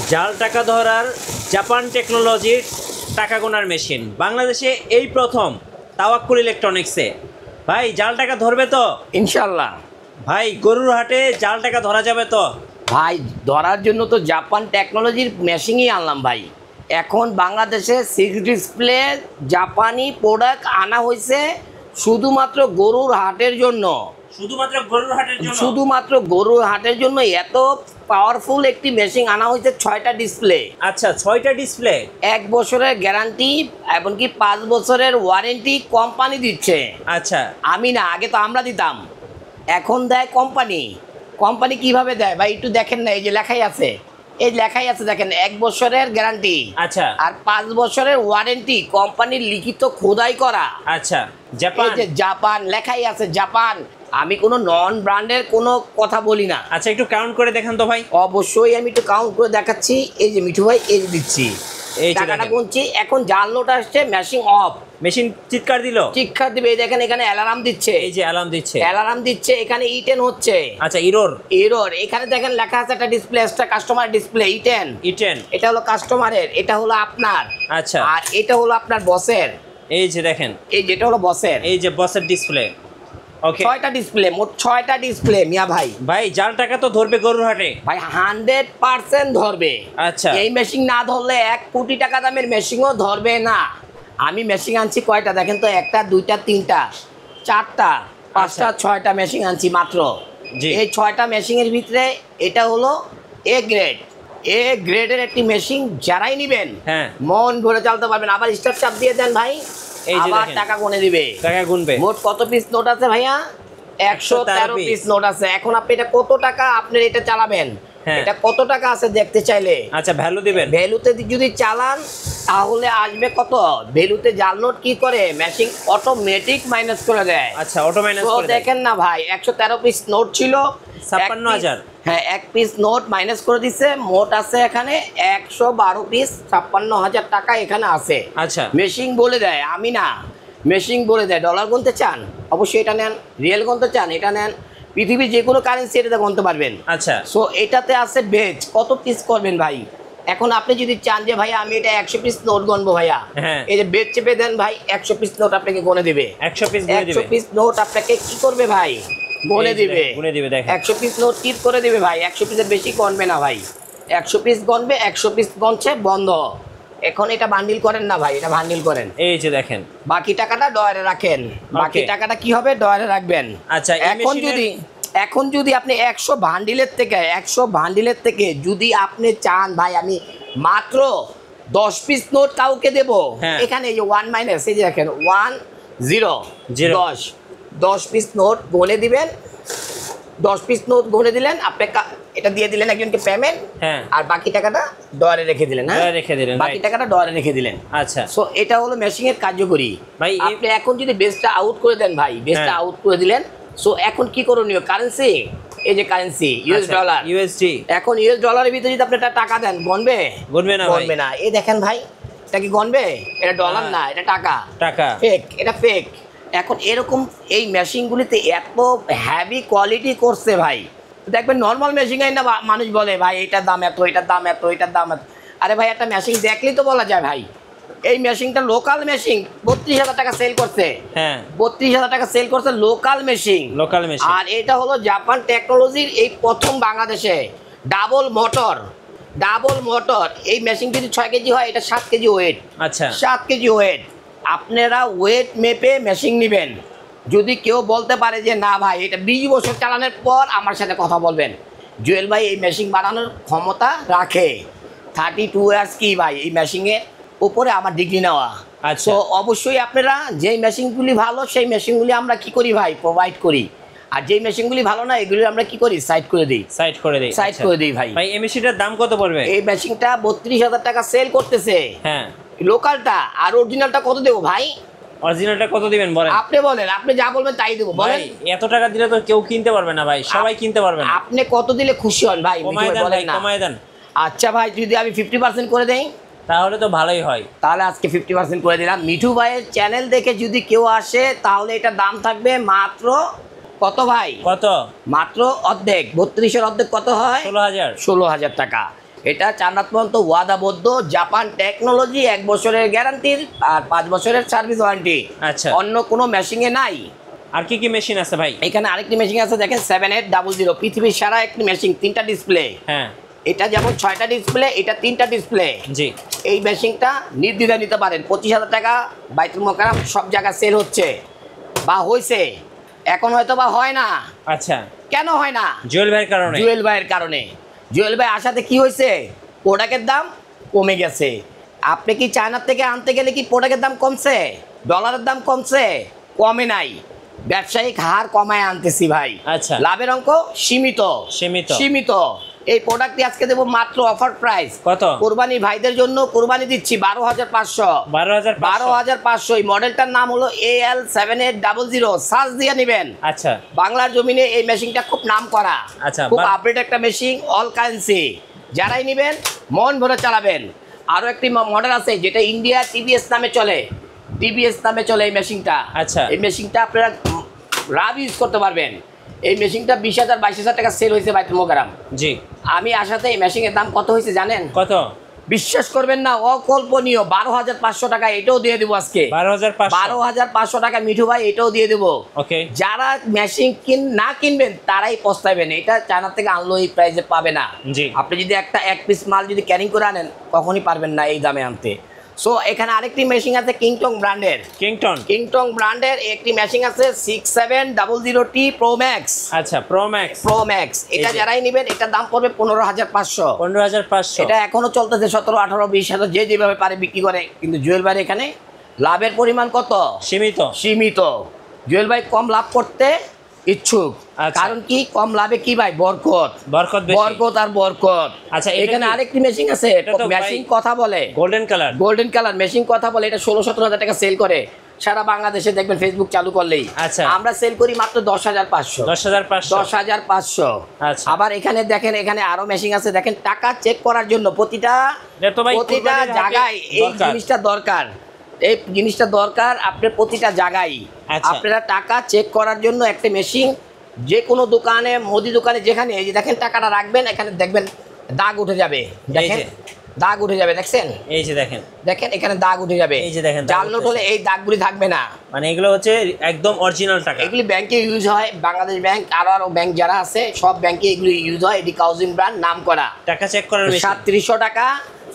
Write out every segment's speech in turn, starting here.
জাল টাকা ধরার জাপান টেকনোলজির টাকা গোনার মেশিন বাংলাদেশে এই প্রথম তাওয়াক্কুল ইলেকট্রনিক্সে। ভাই জাল টাকা ধরবে তো ইনশাল্লাহ। ভাই গরুর হাটে জাল টাকা ধরা যাবে তো? ভাই ধরার জন্য তো জাপান টেকনোলজির মেশিনই আনলাম ভাই। এখন বাংলাদেশে 6 ডিসপ্লে জাপানি প্রোডাক্ট আনা হয়েছে শুধুমাত্র গরুর হাটের জন্য। শুধুমাত্র গরুর হাটের জন্য? শুধুমাত্র গরুর হাটের জন্য এত পাওয়ারফুল একটি মেশিন আনা হয়েছে। 6টা ডিসপ্লে। আচ্ছা, 6টা ডিসপ্লে, 1 বছরের গ্যারান্টি, এমনকি 5 বছরের ওয়ারেন্টি কোম্পানি দিচ্ছে। আচ্ছা, আমি না, আগে তো আমরা দিতাম, এখন দেয় কোম্পানি। কোম্পানি কিভাবে দেয় ভাই একটু দেখেন না, এই যে লেখাই আছে, এই লেখাই আছে দেখেন, 1 বছরের গ্যারান্টি। আচ্ছা, আর 5 বছরের ওয়ারেন্টি, কোম্পানির লিখিত খোদাই করা। আচ্ছা, এই জাপান। যে জাপান লেখাই আছে, জাপান। আমি কোনো নন ব্র্যান্ডের কোনো কথা বলি না। আচ্ছা, একটু কাউন্ট করে দেখান তো ভাই। অবশ্যই আমি একটু কাউন্ট করে দেখাচ্ছি। এই যে মিঠু ভাই, এই যে দিচ্ছি, এই যে টাকাটা দেখেন। গুনছি। এখন জাল নোট আসছে, মেশিন অফ, মেশিন চিৎকার দিল। চিৎকার দিবে। এই দেখেন এখানে অ্যালার্ম দিচ্ছে, এই যে অ্যালার্ম দিচ্ছে। অ্যালার্ম দিচ্ছে। এখানে ইটেন হচ্ছে। আচ্ছা, ইরোর। এরর। এখানে দেখেন লেখা আছে একটা ডিসপ্লে, একটা কাস্টমার ডিসপ্লে ইটেন। ইটেন। এটা হলো কাস্টমারের, এটা হলো আপনার। আচ্ছা, আর এটা হলো আপনার বসের। এই যে দেখেন, এই যেটা হলো বসের। এই যে বসের ডিসপ্লে। ওকে, 6টা ডিসপ্লে, মোট 6টা ডিসপ্লে মিয়া ভাই। ভাই জাল টাকা তো ধরবে গরুর হাটে? ভাই 100% ধরবে। আচ্ছা, এই মেশিন না ধরলে 1 কোটি টাকা দামের মেশিনও ধরবে না। আমি মেশিন আনছি কয়টা দেখেন তো, 1টা 2টা 3টা 4টা 5টা 6টা মেশিন আনছি মাত্র। জি। এই 6টা মেশিনের ভিতরে এটা হলো এ গ্রেড। এ গ্রেডের একটি মেশিন যারাই নেবেন হ্যাঁ, মন ভরে চালাতে পারবেন। আবার স্টার্ট চাপ দিয়ে দেন ভাই, এই যে আবার দেখেন। টাকা গুনে দিবে। টাকা গুনবে। মোট কত পিস নোট আছে ভাইয়া? 113 পিস নোট আছে। এখন আপনি এটা কত টাকা আপনার এটা চালাবেন, হ্যাঁ। এটা কত টাকা আছে দেখতে চাইলে আচ্ছা, ভ্যালু দিবেন। ভ্যালুতে যদি চালান তাহলে আসবে কত। ভ্যালুতে জাল নোট কি করে, মেশিন অটোমেটিক মাইনাস করে দেয়। আচ্ছা, অটো মাইনাস তো করে দেয়। দেখেন না ভাই, 113 পিস নোট ছিল, 56,000। হ্যাঁ, 1 পিস নোট মাইনাস করে দিচ্ছে। মোট আছে এখানে 112 পিস, 56,000 টাকা এখানে আছে। আচ্ছা, মেশিন বলে দেয়, আমি না, মেশিন বলে দেয়। ডলার গুনতে চান অবশ্যই এটা নেন, রিয়েল গুনতে চান এটা নেন, পৃথিবীর যে কোনো কারেন্সি এটাতে গুনতে পারবেন। আচ্ছা, সো এটাতে আছে বেচ, কত পিস করবেন ভাই। এখন আপনি যদি চান যে ভাই আমি এটা 100 পিস নোট গণবো ভাইয়া, হ্যাঁ। এই যে বেচ চেপে দেন ভাই, 100 পিস নোট আপনাকে গনে দিবে। 100 পিস গুনে 100 দিবে। পিস নোট আপনাকে কি করবে ভাই, গনে এই যে দিবে। দেখেন, গুনে দিবে দেখেন। 100 পিস নোট টিপ করে দিবে ভাই, 100 পিসের বেশি গণবে না ভাই। 100 পিস গণবে, 100 পিস গণছে বন্ধ। এখন এটা বান্ডিল করেন না ভাই, এটা বান্ডিল করেন। এই যে দেখেন, বাকি টাকাটা ডয়ারে রাখেন। বাকি Okay. টাকাটা কি হবে, ডয়ারে রাখবেন। আচ্ছা, এই এখন যদি আপনি 100 বান্ডিলের থেকে যদি আপনি চান ভাই আমি মাত্র 10 পিস নোট কাউকে দেব, হ্যাঁ। এখানে এই যে 1 মাইনাস, এই যে দেখেন 1 0 Zero। 10 পিস নোট গনে দিবেন। 10 পিস নোট গনে দিলেন, আপনি এটা দিয়ে দিলেন একজনকে পেমেন্ট, হ্যাঁ। আর বাকি টাকাটা ডয়ারে রেখে দিলেন। হ্যাঁ, ডয়ারে রেখে দিলেন, বাকি right। টাকাটা ডয়ারে রেখে দিলেন। আচ্ছা, সো এটা হলো মেশিনের কার্যকরী ভাই, আপনি এখন যদি বেসটা আউট করে দেন ভাই, বেসটা হ্যাঁ। আউট করে দিলেন। সো এখন কি করণীয়, কারেন্সি, এই যে কারেন্সি ইউএস ডলার, ইউএসডি। এখন ইউএস ডলারের ভিতরে যদি আপনি একটা টাকা দেন গণবে? গুনবে না ভাই। গণবে না। এই দেখেন ভাই, এটা কি গণবে? এটা ডলার হ্যাঁ। না, এটা টাকা। টাকা। ফেক, এটা ফেক। এখন এরকম এই মেশিনগুলিতে এত হেভি কোয়ালিটি করছে ভাই, দেখবেন নর্মাল মেশিন না মানুষ বলে ভাই এটার দাম এত, এটার দাম এত, এটার দাম এত। আরে ভাই একটা মেশিন দেখলেই তো বলা যায় ভাই। এই মেশিনটা লোকাল মেশিন, 32,000 টাকা সেল করছে। হ্যাঁ, 32,000 টাকা সেল করছে লোকাল মেশিন। Local machine. আর এটা হলো জাপান টেকনোলজির এই প্রথম বাংলাদেশে ডাবল মোটর। এই মেশিন যদি 6 কেজি হয়, এটা 7 কেজি ওয়েট। আচ্ছা, 7 কেজি ওয়েট। আপনারা ওয়েট মেপে মেশিন নেবেন। যদি কেউ বলতে পারে যে না ভাই এটা 20 বছর চালানোর পর আমার সাথে কথা বলবেন, জুয়েল ভাই এই মেশিন বানানোর ক্ষমতা রাখে। 32 ইয়ার্স কি ভাই এই মেশিনের উপরে আমার ডিগ্রি নেওয়া। আচ্ছা। তো অবশ্যই আপনারা যেই মেশিনগুলি ভালো সেই মেশিনগুলি আমরা কি করি ভাই, প্রোভাইড করি। আর যেই মেশিনগুলি ভালো না এগুলি আমরা কি করি, সাইড করে দিই। সাইড করে দেই। সাইড করে দিই ভাই। ভাই, এই মেশিনটার দাম কত পড়বে? এই মেশিনটা 32,000 টাকা সেল করতেছে হ্যাঁ, লোকালটা। আর অরিজিনালটা কত দেবো ভাই? অরিজিনালটা কত দিবেন বলেন? আপনি বলেন, আপনি যা বলবেন তাই দেবো। ভাই, বলেন এত টাকা দিলে তো কেউ কিনতে পারবে না ভাই, সবাই কিনতে পারবে না। আপনি কত দিলে খুশি হন ভাই, কমায় দেন বলেন ভাই, না। কমায় দেন। আচ্ছা ভাই, যদি আমি 50% করে দেই তাহলে তো ভালোই হয়। তাহলে আজকে 50% করে দিলাম। মিঠু ভাইয়ের চ্যানেল দেখে যদি কেউ আসে তাহলে এটা দাম থাকবে মাত্র কত ভাই? কত? মাত্র অর্ধেক। 32-এর অর্ধেক কত হয়? 16,000। 16,000 টাকা। এটা চান্নাত পর্যন্ত ওয়াদাবদ্ধ, জাপান টেকনোলজি, 1 বছরের গ্যারান্টির আর 5 বছরের সার্ভিস ওয়ারেন্টি। আচ্ছা, অন্য কোনো মেশিনে নাই। আর কি কি মেশিন আছে ভাই? এখানে আরেকটি মেশিন আছে দেখেন 7800, পৃথিবীর সারা একটি মেশিন, 3টা ডিসপ্লে। হ্যাঁ, এটা যেমন 6টা ডিসপ্লে, এটা 3টা ডিসপ্লে। জি। এই মেশিনটা নির্দ্বিধায় নিতে পারেন। 25,000 টাকা বাইতুল মোকাররম সব জায়গায় সেল হচ্ছে বা হয়েছে, এখন হয়তো বা হয় না। আচ্ছা, কেন হয় না? জুয়েল ভাইয়ের কারণে। জুয়েল ভাইয়ের কারণে। জুয়েল ভাই আসাতে কি হয়েছে, প্রোডাক্টের দাম কমে গেছে। আপনি কি চায়নার থেকে আনতে গেলে কি প্রোডাক্টের দাম কমছে? ডলারের দাম কমছে? কমে নাই, ব্যবসায়িক হার কমায় আনতেছি ভাই। আচ্ছা, লাভের অঙ্ক সীমিত সীমিত। সীমিত। এই প্রোডাক্টটি আজকে দেবো মাত্র অফার প্রাইস। কত? কোরবানি ভাইদের জন্য কোরবানি দিচ্ছি 12,500। 12,500। এই মডেলটার নাম হলো AL7800। সার্চ দিয়ে নেবেন। আচ্ছা, বাংলার জমিনে এই মেশিনটা খুব নাম করা, আচ্ছা, খুব আপডেট একটা মেশিন, অল কারেন্সি। যারাই নেবেন মন ভরে চালাবেন। আরও একটি মডেল আছে যেটা ইন্ডিয়া টিভিএস নামে চলে, টিভিএস নামে চলে এই মেশিনটা। আচ্ছা, এই মেশিনটা আপনারা রাব ইউজ করতে পারবেন। এই মেশিনটা 20,000 22,000 টাকা সেল হয়েছে বাইতুল মোকাররম। জি। আমি আসাতে এই মেশিনের দাম কত হয়েছে জানেন? কত? বিশ্বাস করবেন না, অকল্পনীয়। 12,500 টাকা এটাও দিয়ে দেবো আজকে। 12,500 টাকা মিঠু ভাই, এটাও দিয়ে দেবো। ওকে। যারা মেশিন না কিনবেন তারাই পস্তাবেন। এটা চায়না থেকে আনলো এই প্রাইসে পাবে না। জি। আপনি যদি এক পিস মাল যদি ক্যারিং করে আনেন কখনই পারবেন না এই দামে আনতে। সো এখানে আরেকটি মেশিন আছে কিংটং ব্র্যান্ডের। কিংটং ব্র্যান্ডের একটি মেশিন আছে 6700T প্রো ম্যাক্স। আচ্ছা, প্রো ম্যাক্স। এটা যারাই নেবেন এটার দাম পড়বে 15,500। 15,500। এটা এখনো চলতেছে 17, 18, 20,000 যে যেভাবে পারে বিক্রি করে। কিন্তু জুয়েল ভাই এখানে লাভের পরিমাণ কত? সীমিত। জুয়েল ভাই কম লাভ করতে ইচ্ছুক। আচ্ছা। কারণ কি, কম লাভে কি ভাই, বরকত আর বরকত। আচ্ছা, এখানে আরেকটি মেশিন আছে, মেশিন কথা বলে, গোল্ডেন কালার মেশিন কথা বলে। এটা 16-17 টাকা সেল করে সারা বাংলাদেশে, দেখবেন ফেসবুক চালু করলেই। আচ্ছা, আমরা সেল করি মাত্র 10,500। 10,500। আচ্ছা। আবার এখানে দেখেন, এখানে আরো মেশিন আছে দেখেন, টাকা চেক করার জন্য প্রতিটা জায়গায় এই জিনিসটা দরকার। এই জিনিসটা দরকার আপনার প্রতিটা জায়গায়। আপনারা টাকা চেক করার জন্য একটা মেশিন, যে কোনো দোকানে, মুদি দোকানে, যেখানে এই যে দেখেন টাকাটা রাখবেন, এখানে দেখবেন দাগ উঠে যাবে। দেখেন দাগ উঠে যাবে, দেখছেন? এই যে দেখেন এখানে দাগ উঠে যাবে। এই যে দেখেন, জাল নোট হলে এই দাগগুলি থাকবে না। মানে এগুলো হচ্ছে একদম অরিজিনাল টাকা। এগুলি ব্যাংকে ইউজ হয়, বাংলাদেশ ব্যাংক আরো ব্যাংক যারা আছে সব ব্যাংকে এগুলি ইউজ হয়। এটি কাউজিং ব্র্যান্ড নাম করা। টাকা চেক করার মেশিন।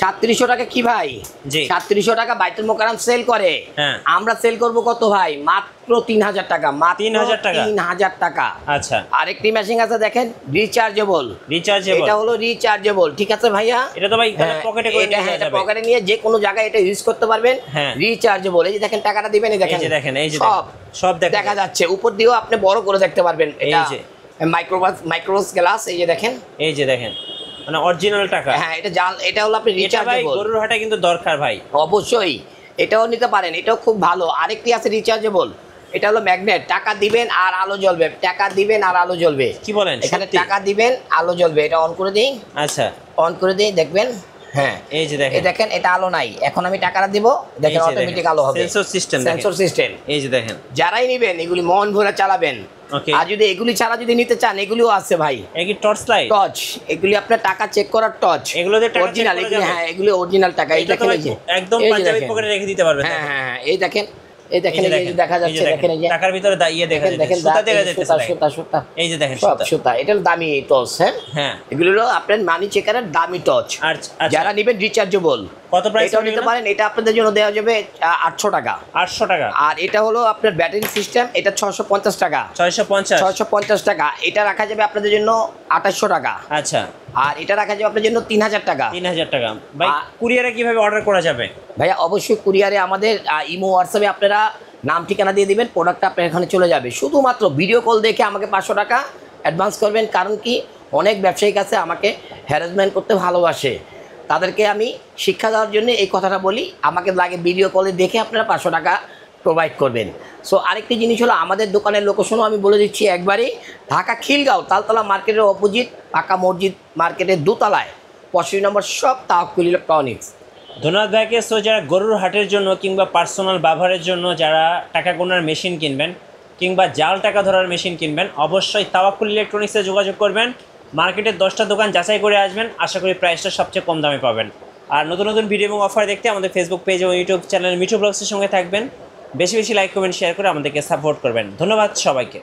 3700 টাকা কি ভাই? 3700 টাকা বাইতুল মোকাররম সেল করে। আমরা সেল করব কত ভাই? মাত্র 3,000 টাকা। মাত্র 3,000 টাকা। আচ্ছা। আরেকটি মেশিন আছে দেখেন, রিচার্জেবল। এটা হলো রিচার্জেবল, ঠিক আছে ভাইয়া? এটা তো ভাই পকেটে করে নিয়ে যাবে। পকেটে নিয়ে যে কোনো জায়গায় এটা ইউজ করতে পারবেন। রিচার্জেবল। এই যে দেখেন টাকাটা দিবেন, এই দেখেন, এই যে সব দেখা যাচ্ছে। উপর দিয়েও আপনি বড় করে দেখতে পারবেন। এটা মাইক্রোস গ্লাস। এই যে দেখেন, মানে অরিজিনাল টাকা। হ্যাঁ, এটা হলো আপনি রিচার্জেবল। গরুর হাটে কিন্তু দরকার ভাই, অবশ্যই এটাও নিতে পারেন, এটাও খুব ভালো। আরেকটি আছে রিচার্জেবল, এটা হলো ম্যাগনেট। টাকা দিবেন আর আলো জ্বলবে, টাকা দিবেন আর আলো জ্বলবে। কি বলেন? এখানে টাকা দিবেন, আলো জ্বলবে। এটা অন করে দিই। আচ্ছা, অন করে দিই, দেখবেন। হ্যাঁ, এই যে দেখেন এটা আলো নাই। এখন আমি টাকাটা দিব, দেখেন অটোমেটিক আলো হবে। Sensor system. এই যে দেখেন, যারাই নেবেন এগুলি মন ভরে চালাবেন। আর যদি এগুলি ছাড়া যদি নিতে চান, এগুলিও আছে ভাই। টর্চ লাইট, টর্চ, এগুলি আপনার টাকা চেক করার টর্চ। এগুলো অরিজিনাল, এগুলি হ্যাঁ, এগুলি অরিজিনাল টাকা। এই দেখেন, একদম পাঞ্জাবি পকেটে রেখে দিতে পারবেন। হ্যাঁ, এই দেখেন, এই দেখেন, এই যে দেখা যাচ্ছে, দেখেন এই যে টাকার ভিতরে দাইয়ে দেখা যাচ্ছে, সুতা দেখা যাচ্ছে, সুতা। এই যে দেখেন সুতা, এটা দামি টর্চ। হ্যাঁ, এগুলো হলো আপনার মানি চেকারের দামি টর্চ। যারা নেবেন রিচার্জেবল, কত প্রাইস এটাও নিতে পারেন। এটা আপনাদের জন্য দেওয়া যাবে 800 টাকা। আর এটা হলো আপনার ব্যাটারি সিস্টেম, এটা 650 টাকা। 650 টাকা। এটা রাখা যাবে আপনাদের জন্য 2800 টাকা। আচ্ছা। আর এটা রাখা যাবে আপনার জন্য 3,000 টাকা। ভাই কুরিয়ারে কিভাবে অর্ডার করা যাবে? ভাইয়া অবশ্যই কুরিয়ারে আমাদের ইমো, হোয়াটসঅ্যাপে আপনারা নাম ঠিকানা দিয়ে দিবেন, প্রোডাক্টটা আপনার এখানে চলে যাবে। শুধুমাত্র ভিডিও কল দেখে আমাকে 500 টাকা অ্যাডভান্স করবেন। কারণ কি, অনেক ব্যবসায়িক আছে আমাকে হ্যারাসমেন্ট করতে ভালোবাসে, তাদেরকে আমি শিক্ষা দেওয়ার জন্য এই কথাটা বলি। আমাকে লাগে ভিডিও কলে দেখে আপনারা 500 টাকা প্রোভাইড করবেন। সো আরেকটি জিনিস হলো, আমাদের দোকানের লোকেশনও আমি বলে দিচ্ছি একবারই। ঢাকা খিলগাঁও তালতলা মার্কেটের অপোজিট পাকা মসজিদ মার্কেটের দোতলায় 85 নম্বর শপ, তাওয়াক্কুল ইলেকট্রনিক্স। ধন্যবাদ ভাইকে। সো যারা গরুর হাটের জন্য কিংবা পার্সোনাল ব্যবহারের জন্য যারা টাকা গোনার মেশিন কিনবেন কিংবা জাল টাকা ধরার মেশিন কিনবেন, অবশ্যই তাওয়াক্কুল ইলেকট্রনিক্সে যোগাযোগ করবেন। মার্কেটের 10টা দোকান যাচাই করে আসবেন, আশা করি প্রাইসটা সবচেয়ে কম দামে পাবেন। আর নতুন নতুন ভিডিও এবং অফার দেখতে আমাদের ফেসবুক পেজ এবং ইউটিউব চ্যানেল মিঠু ব্লগসের সঙ্গে থাকবেন। বেশি বেশি লাইক কমেন্ট শেয়ার করে আমাদেরকে সাপোর্ট করবেন। ধন্যবাদ সবাইকে।